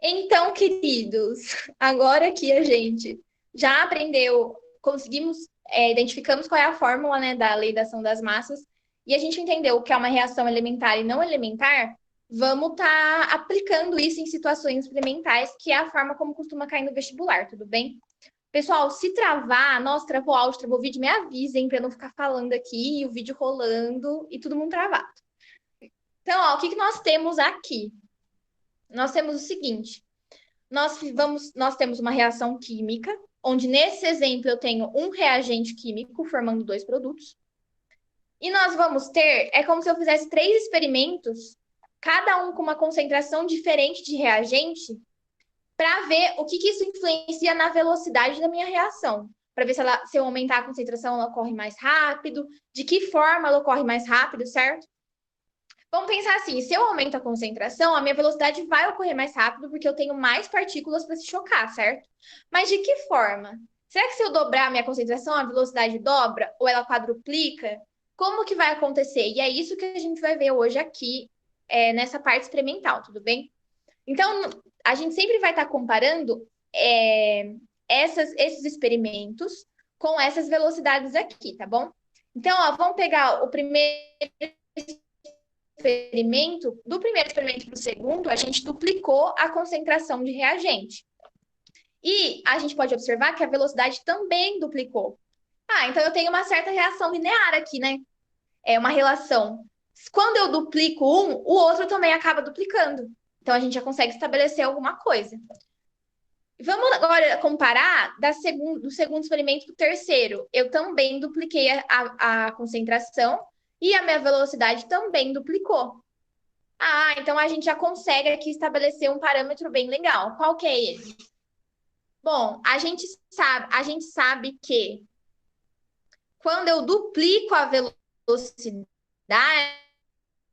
Então, queridos, agora que a gente já aprendeu, conseguimos, identificamos qual é a fórmula, né, da lei da ação das massas, e a gente entendeu o que é uma reação elementar e não elementar, vamos estar aplicando isso em situações experimentais, que é a forma como costuma cair no vestibular, tudo bem? Pessoal, se travar, nossa, travou áudio, travou vídeo, me avisem para eu não ficar falando aqui, o vídeo rolando e todo mundo travado. Então, ó, o que que nós temos aqui? Nós temos o seguinte. Nós temos uma reação química, onde nesse exemplo eu tenho um reagente químico formando dois produtos. E nós vamos ter, é como se eu fizesse três experimentos, cada um com uma concentração diferente de reagente, para ver o que isso influencia na velocidade da minha reação. Para ver se eu aumentar a concentração, ela ocorre mais rápido, de que forma ela ocorre mais rápido, certo? Vamos pensar assim, se eu aumento a concentração, a minha velocidade vai ocorrer mais rápido porque eu tenho mais partículas para se chocar, certo? Mas de que forma? Será que se eu dobrar a minha concentração, a velocidade dobra ou ela quadruplica? Como que vai acontecer? E é isso que a gente vai ver hoje aqui, nessa parte experimental, tudo bem? Então, a gente sempre vai estar comparando esses experimentos com essas velocidades aqui, tá bom? Então, ó, vamos pegar o primeiro experimento, do primeiro experimento para o segundo, a gente duplicou a concentração de reagente. E a gente pode observar que a velocidade também duplicou. Ah, então eu tenho uma certa reação linear aqui, né? É uma relação. Quando eu duplico um, o outro também acaba duplicando. Então a gente já consegue estabelecer alguma coisa. Vamos agora comparar do segundo experimento para o terceiro. Eu também dupliquei a concentração e a minha velocidade também duplicou. Ah, então a gente já consegue aqui estabelecer um parâmetro bem legal. Qual que é ele? Bom, a gente sabe que quando eu duplico a velocidade,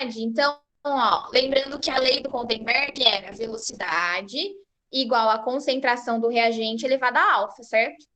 então, ó, lembrando que a lei do Condenberg era velocidade igual a concentração do reagente elevada a alfa, certo?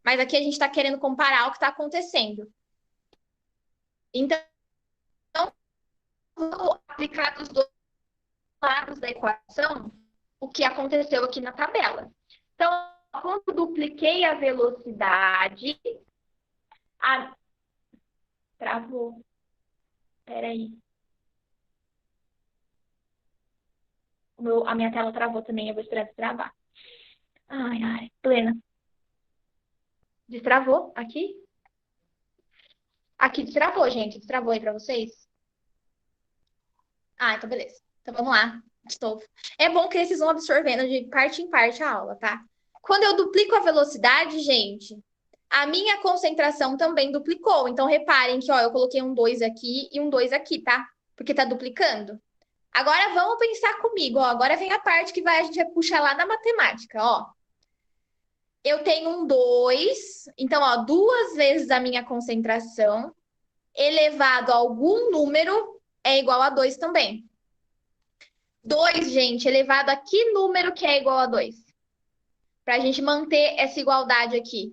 Mas aqui a gente está querendo comparar o que está acontecendo. Então, vou aplicar dos dois lados da equação o que aconteceu aqui na tabela. Então, quando eu dupliquei a velocidade, a... travou. Peraí. A minha tela travou também, eu vou esperar destravar. Ai, ai, plena. Destravou aqui? Aqui destravou, gente. Destravou aí pra vocês? Ah, então beleza. Então vamos lá, de novo. É bom que vocês vão absorvendo de parte em parte a aula, tá? Quando eu duplico a velocidade, gente, a minha concentração também duplicou. Então reparem que, ó, eu coloquei um 2 aqui e um 2 aqui, tá? Porque tá duplicando. Agora vamos pensar comigo, ó. Agora vem a parte que a gente vai puxar lá da matemática, ó. Eu tenho um 2, então, ó, duas vezes a minha concentração elevado a algum número é igual a 2 também. 2, gente, elevado a que número que é igual a 2? Para a gente manter essa igualdade aqui.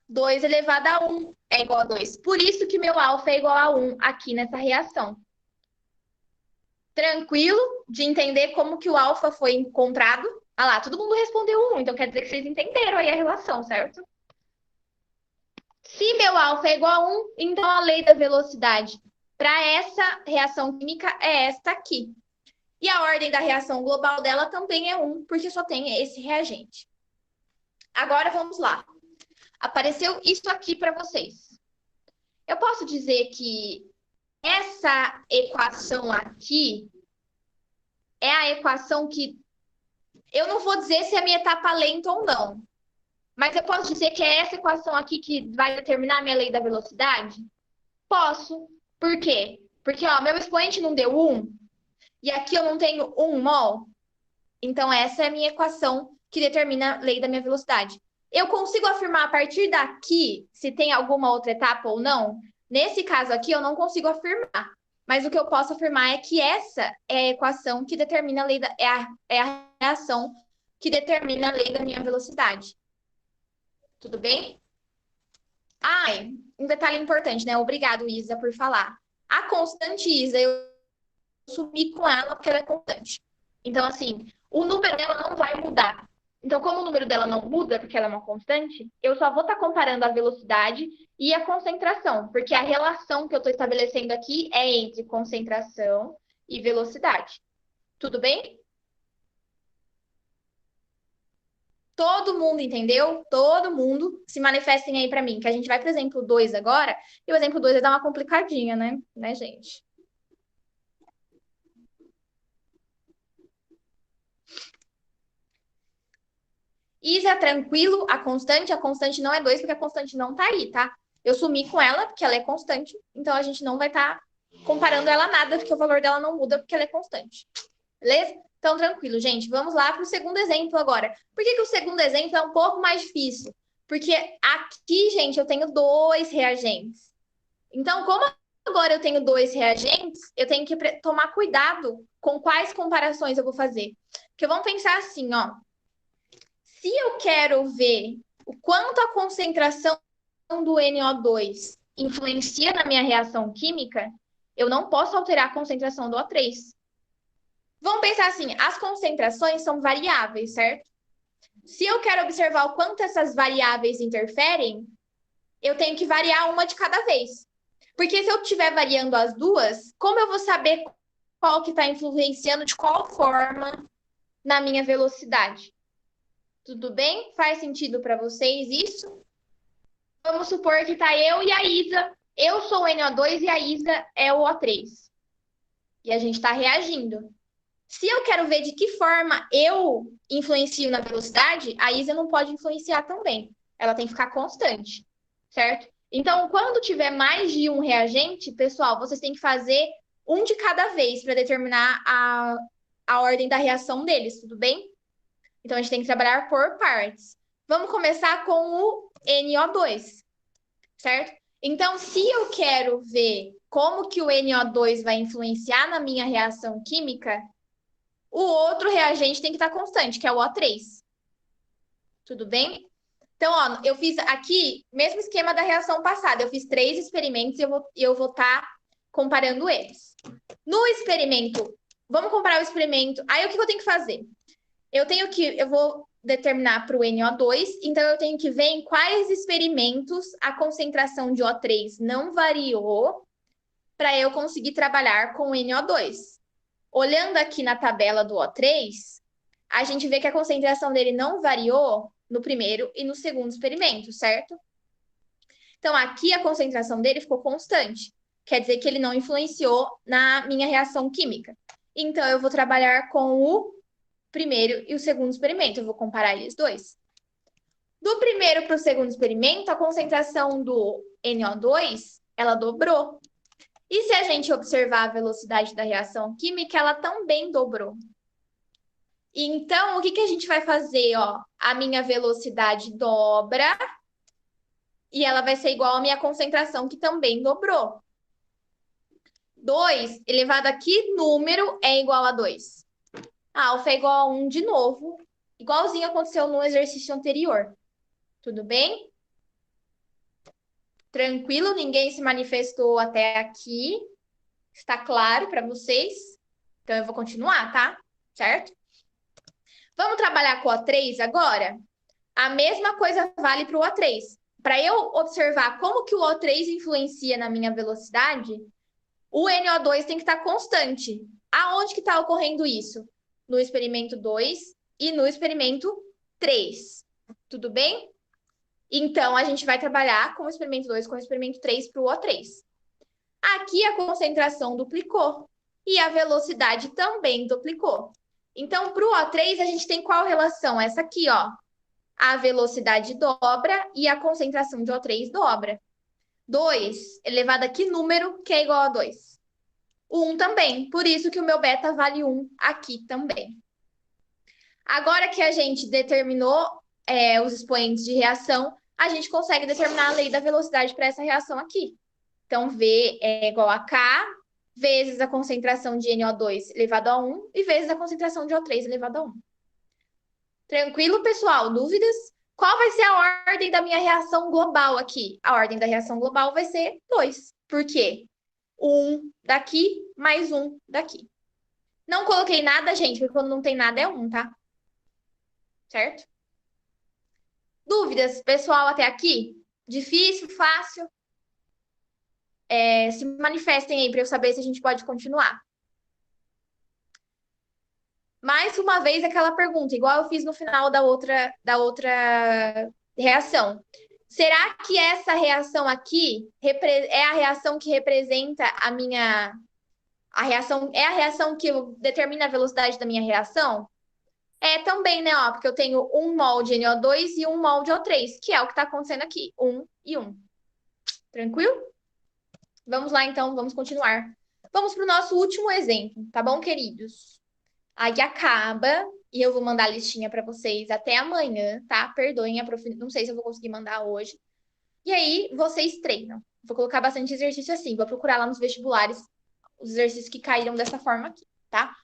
2 elevado a 1 é igual a 2. Por isso que meu alfa é igual a 1 aqui nessa reação. Tranquilo de entender como que o alfa foi encontrado? Ah lá, todo mundo respondeu 1, então quer dizer que vocês entenderam aí a relação, certo? Se meu alfa é igual a 1, então a lei da velocidade para essa reação química é esta aqui. E a ordem da reação global dela também é 1, porque só tem esse reagente. Agora vamos lá. Apareceu isso aqui para vocês. Eu posso dizer que essa equação aqui é a equação que... Eu não vou dizer se é a minha etapa lenta ou não, mas eu posso dizer que é essa equação aqui que vai determinar a minha lei da velocidade? Posso. Por quê? Porque, ó, meu expoente não deu 1, e aqui eu não tenho 1 mol. Então, essa é a minha equação que determina a lei da minha velocidade. Eu consigo afirmar a partir daqui se tem alguma outra etapa ou não? Nesse caso aqui, eu não consigo afirmar. Mas o que eu posso afirmar é que essa é a equação que determina a lei da... é a reação que determina a lei da minha velocidade. Tudo bem? Ai, um detalhe importante, né? Obrigado, Isa, por falar. A constante Isa, eu sumi com ela porque ela é constante. Então, assim, o número dela não vai mudar. Então, como o número dela não muda, porque ela é uma constante, eu só vou estar comparando a velocidade e a concentração, porque a relação que eu estou estabelecendo aqui é entre concentração e velocidade. Tudo bem? Todo mundo entendeu? Todo mundo se manifestem aí para mim, que a gente vai para o exemplo 2 agora, e o exemplo 2 vai dar uma complicadinha, né, gente? Isa, tranquilo, a constante não é 2 porque a constante não tá aí, tá? Eu sumi com ela, porque ela é constante, então a gente não vai estar comparando ela a nada, porque o valor dela não muda, porque ela é constante. Beleza? Então, tranquilo, gente. Vamos lá para o segundo exemplo agora. Por que que o segundo exemplo é um pouco mais difícil? Porque aqui, gente, eu tenho dois reagentes. Então, como agora eu tenho dois reagentes, eu tenho que tomar cuidado com quais comparações eu vou fazer. Porque vamos pensar assim, ó. Se eu quero ver o quanto a concentração do NO2 influencia na minha reação química, eu não posso alterar a concentração do O3. Vamos pensar assim, as concentrações são variáveis, certo? Se eu quero observar o quanto essas variáveis interferem, eu tenho que variar uma de cada vez. Porque se eu estiver variando as duas, como eu vou saber qual que está influenciando de qual forma na minha velocidade? Tudo bem? Faz sentido para vocês isso? Vamos supor que tá eu e a Isa. Eu sou o NO2 e a Isa é o O3. E a gente está reagindo. Se eu quero ver de que forma eu influencio na velocidade, a Isa não pode influenciar também. Ela tem que ficar constante, certo? Então, quando tiver mais de um reagente, pessoal, vocês têm que fazer um de cada vez para determinar a ordem da reação deles, tudo bem? Então, a gente tem que trabalhar por partes. Vamos começar com o NO2, certo? Então, se eu quero ver como que o NO2 vai influenciar na minha reação química, o outro reagente tem que estar constante, que é o O3. Tudo bem? Então, ó, eu fiz aqui, mesmo esquema da reação passada, eu fiz 3 experimentos e eu vou estar comparando eles. No experimento, vamos comparar o experimento. Aí, o que eu tenho que fazer? Eu vou determinar para o NO2, então eu tenho que ver em quais experimentos a concentração de O3 não variou para eu conseguir trabalhar com o NO2. Olhando aqui na tabela do O3, a gente vê que a concentração dele não variou no primeiro e no segundo experimento, certo? Então, aqui a concentração dele ficou constante. Quer dizer que ele não influenciou na minha reação química. Então, eu vou trabalhar com o primeiro e o segundo experimento. Eu vou comparar eles dois. Do primeiro para o segundo experimento, a concentração do NO2, ela dobrou. E se a gente observar a velocidade da reação química, ela também dobrou. Então, o que que a gente vai fazer, ó? A minha velocidade dobra e ela vai ser igual à minha concentração, que também dobrou. 2 elevado a que número é igual a 2? Alfa é igual a 1 de novo, igualzinho aconteceu no exercício anterior. Tudo bem? Tranquilo? Ninguém se manifestou até aqui? Está claro para vocês? Então, eu vou continuar, tá? Certo? Vamos trabalhar com o O3 agora? A mesma coisa vale para o O3. Para eu observar como que o O3 influencia na minha velocidade, o NO2 tem que estar constante. Aonde que está ocorrendo isso? No experimento 2 e no experimento 3. Tudo bem? Então, a gente vai trabalhar com o experimento 2 com o experimento 3 para o O3. Aqui a concentração duplicou e a velocidade também duplicou. Então, para o O3, a gente tem qual relação? Essa aqui, ó. A velocidade dobra e a concentração de O3 dobra. 2 elevado a que número que é igual a 2? 1 também. Por isso que o meu beta vale 1 aqui também. Agora que a gente determinou os expoentes de reação, a gente consegue determinar a lei da velocidade para essa reação aqui. Então, V é igual a K vezes a concentração de NO2 elevado a 1 e vezes a concentração de O3 elevado a 1. Tranquilo, pessoal? Dúvidas? Qual vai ser a ordem da minha reação global aqui? A ordem da reação global vai ser 2. Por quê? 1 daqui mais 1 daqui. Não coloquei nada, gente, porque quando não tem nada é 1, tá? Certo? Dúvidas, pessoal, até aqui? Difícil, fácil? Se manifestem aí para eu saber se a gente pode continuar. Mais uma vez aquela pergunta, igual eu fiz no final da outra reação. Será que essa reação aqui é a reação que representa a minha. A reação é a reação que determina a velocidade da minha reação? É também, né? Ó, porque eu tenho 1 mol de NO2 e 1 mol de O3, que é o que está acontecendo aqui. 1 e 1. Tranquilo? Vamos lá, então, vamos continuar. Vamos para o nosso último exemplo, tá bom, queridos? Aí acaba e eu vou mandar a listinha para vocês até amanhã, tá? Perdoem, não sei se eu vou conseguir mandar hoje. E aí vocês treinam. Vou colocar bastante exercício assim, vou procurar lá nos vestibulares os exercícios que caíram dessa forma aqui, tá?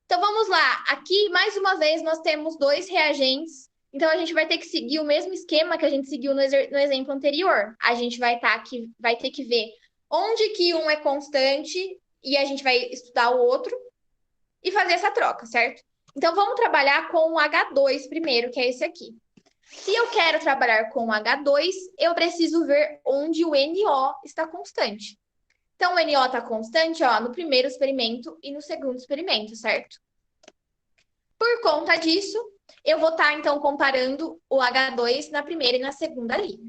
Então vamos lá. Aqui, mais uma vez, nós temos 2 reagentes. Então a gente vai ter que seguir o mesmo esquema que a gente seguiu no exemplo anterior. A gente vai ter que ver onde que um é constante e a gente vai estudar o outro e fazer essa troca, certo? Então vamos trabalhar com o H2 primeiro, que é esse aqui. Se eu quero trabalhar com o H2, eu preciso ver onde o NO está constante. Então, o NO está constante, ó, no primeiro experimento e no segundo experimento, certo? Por conta disso, eu vou estar, então, comparando o H2 na primeira e na segunda linha.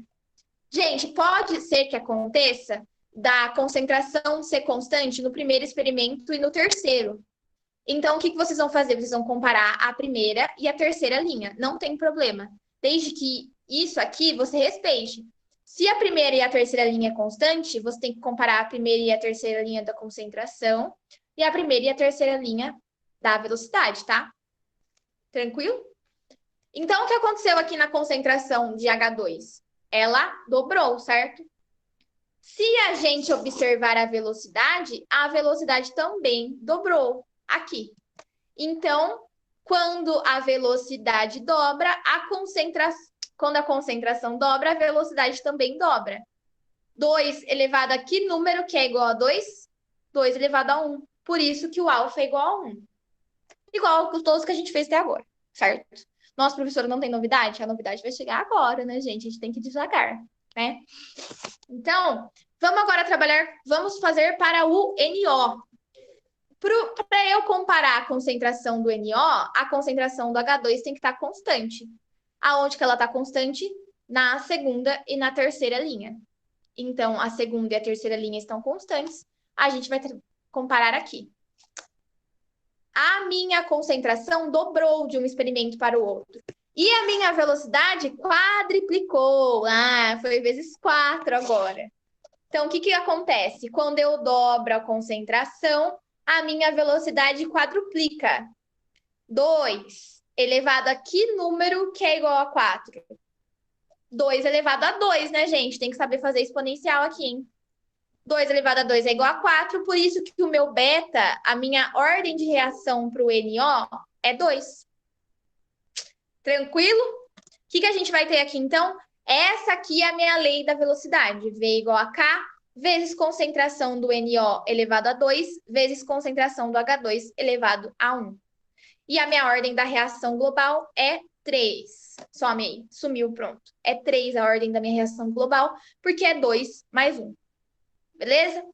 Gente, pode ser que aconteça da concentração ser constante no primeiro experimento e no terceiro. Então, o que vocês vão fazer? Vocês vão comparar a primeira e a terceira linha. Não tem problema. Desde que isso aqui você respeite. Se a primeira e a terceira linha é constante, você tem que comparar a primeira e a terceira linha da concentração e a primeira e a terceira linha da velocidade, tá? Tranquilo? Então, o que aconteceu aqui na concentração de H2? Ela dobrou, certo? Se a gente observar a velocidade também dobrou aqui. Então, quando a velocidade dobra, quando a concentração dobra, a velocidade também dobra. 2 elevado a que número que é igual a 2? 2 elevado a 1. Por isso que o alfa é igual a 1. Igual a todos que a gente fez até agora, certo? Nossa, professora, não tem novidade? A novidade vai chegar agora, né, gente? A gente tem que ir devagar, né? Então, vamos fazer para o NO. Para eu comparar a concentração do NO, a concentração do H2 tem que estar constante. Aonde que ela está constante? Na segunda e na terceira linha. Então, a segunda e a terceira linha estão constantes. A gente vai comparar aqui. A minha concentração dobrou de um experimento para o outro. E a minha velocidade quadriplicou. Foi vezes 4 agora. Então, o que acontece? Quando eu dobro a concentração, a minha velocidade quadruplica. 2 elevado a que número que é igual a 4? 2 elevado a 2, né, gente? Tem que saber fazer exponencial aqui, hein? 2 elevado a 2 é igual a 4, por isso que o meu beta, a minha ordem de reação para o NO é 2. Tranquilo? O que a gente vai ter aqui, então? Essa aqui é a minha lei da velocidade. V igual a K vezes concentração do NO elevado a 2 vezes concentração do H2 elevado a 1. E a minha ordem da reação global é 3. Some aí, sumiu, pronto. É 3 a ordem da minha reação global, porque é 2 mais 1. Beleza? O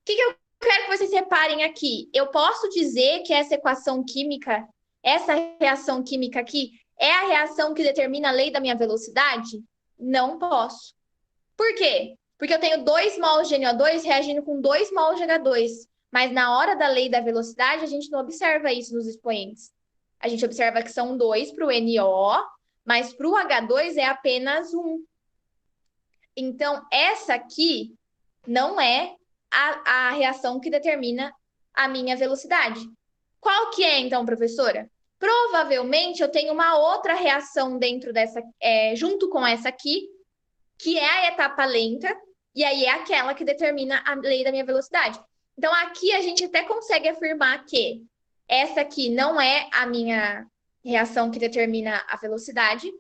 que eu quero que vocês reparem aqui? Eu posso dizer que essa equação química, essa reação química aqui, é a reação que determina a lei da minha velocidade? Não posso. Por quê? Porque eu tenho 2 mols de NO2 reagindo com 2 mols de H2. Mas na hora da lei da velocidade, a gente não observa isso nos expoentes. A gente observa que são 2 para o NO, mas para o H2 é apenas 1. Então, essa aqui não é a reação que determina a minha velocidade. Qual que é, então, professora? Provavelmente eu tenho uma outra reação dentro dessa, junto com essa aqui, que é a etapa lenta, e aí é aquela que determina a lei da minha velocidade. Então, aqui a gente até consegue afirmar que essa aqui não é a minha reação que determina a velocidade.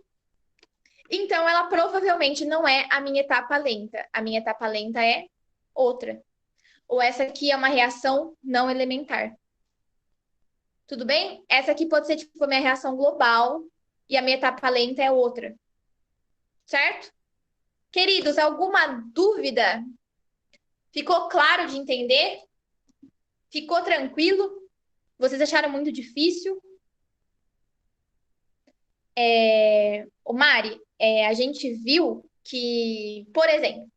Então, ela provavelmente não é a minha etapa lenta. A minha etapa lenta é outra. Ou essa aqui é uma reação não elementar. Tudo bem? Essa aqui pode ser tipo a minha reação global e a minha etapa lenta é outra. Certo? Queridos, alguma dúvida? Ficou claro de entender? Ficou tranquilo? Vocês acharam muito difícil? O Mari, a gente viu que, por exemplo,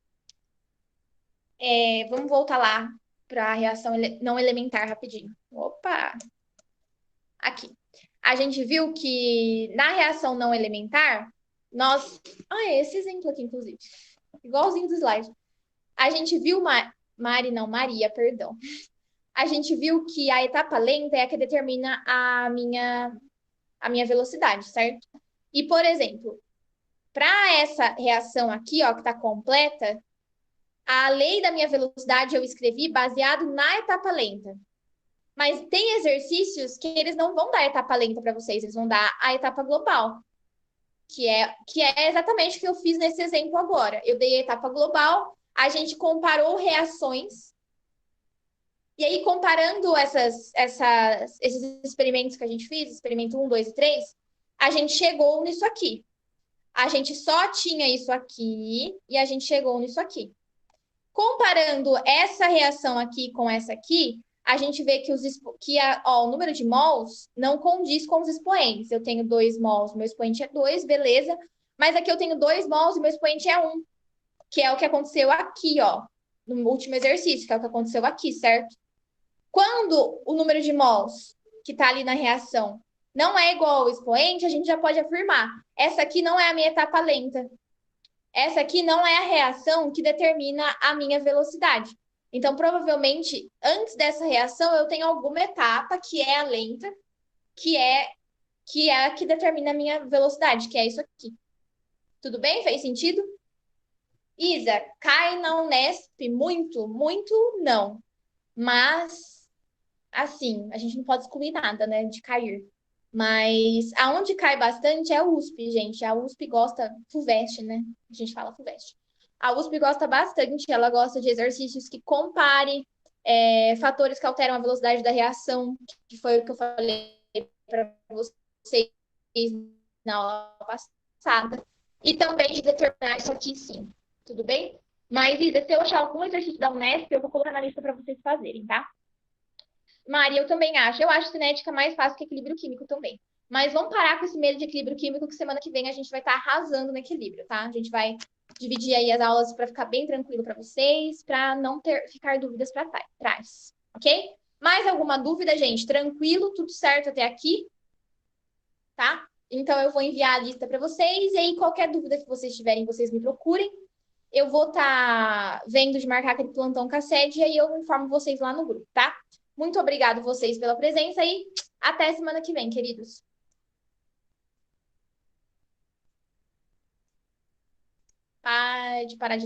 vamos voltar lá para a reação não elementar rapidinho. Opa! Aqui. A gente viu que na reação não elementar, nós. Ah, esse exemplo aqui, inclusive. Igualzinho do slide. A gente viu, Mari, não, Maria, perdão. A gente viu que a etapa lenta é a que determina a minha velocidade, certo? E, por exemplo, para essa reação aqui, ó, que está completa, a lei da minha velocidade eu escrevi baseado na etapa lenta. Mas tem exercícios que eles não vão dar a etapa lenta para vocês, eles vão dar a etapa global, que é exatamente o que eu fiz nesse exemplo agora. Eu dei a etapa global, a gente comparou reações, e aí comparando esses experimentos que a gente fez, experimento 1, 2 e 3, a gente chegou nisso aqui. A gente só tinha isso aqui e a gente chegou nisso aqui. Comparando essa reação aqui com essa aqui, a gente vê que, o número de mols não condiz com os expoentes. Eu tenho 2 mols, meu expoente é 2, beleza. Mas aqui eu tenho 2 mols e meu expoente é 1, que é o que aconteceu aqui, ó, no último exercício, que é o que aconteceu aqui, certo? Quando o número de mols que está ali na reação não é igual ao expoente, a gente já pode afirmar. Essa aqui não é a minha etapa lenta. Essa aqui não é a reação que determina a minha velocidade. Então, provavelmente, antes dessa reação, eu tenho alguma etapa que é a lenta, que é a que determina a minha velocidade, que é isso aqui. Tudo bem? Fez sentido? Isa, cai na Unesp muito? Muito não. Mas, assim, a gente não pode excluir nada, né, de cair. Mas aonde cai bastante é a USP, gente. A USP gosta, FUVEST, né? A gente fala FUVEST. A USP gosta bastante, ela gosta de exercícios que comparem fatores que alteram a velocidade da reação, que foi o que eu falei para vocês na aula passada. E também de determinar isso aqui, sim. Tudo bem? Mas, Isa, se eu achar algum exercício da Unesp, eu vou colocar na lista para vocês fazerem, tá? Mari, eu também acho. Eu acho cinética mais fácil que equilíbrio químico também. Mas vamos parar com esse medo de equilíbrio químico, que semana que vem a gente vai estar arrasando no equilíbrio, tá? A gente vai dividir aí as aulas para ficar bem tranquilo para vocês, para não ficar dúvidas para trás, ok? Mais alguma dúvida, gente? Tranquilo, tudo certo até aqui, tá? Então eu vou enviar a lista para vocês e aí qualquer dúvida que vocês tiverem, vocês me procurem. Eu vou estar vendo de marcar aquele plantão com a sede e aí eu informo vocês lá no grupo, tá? Muito obrigado vocês pela presença e até semana que vem, queridos. Pode parar de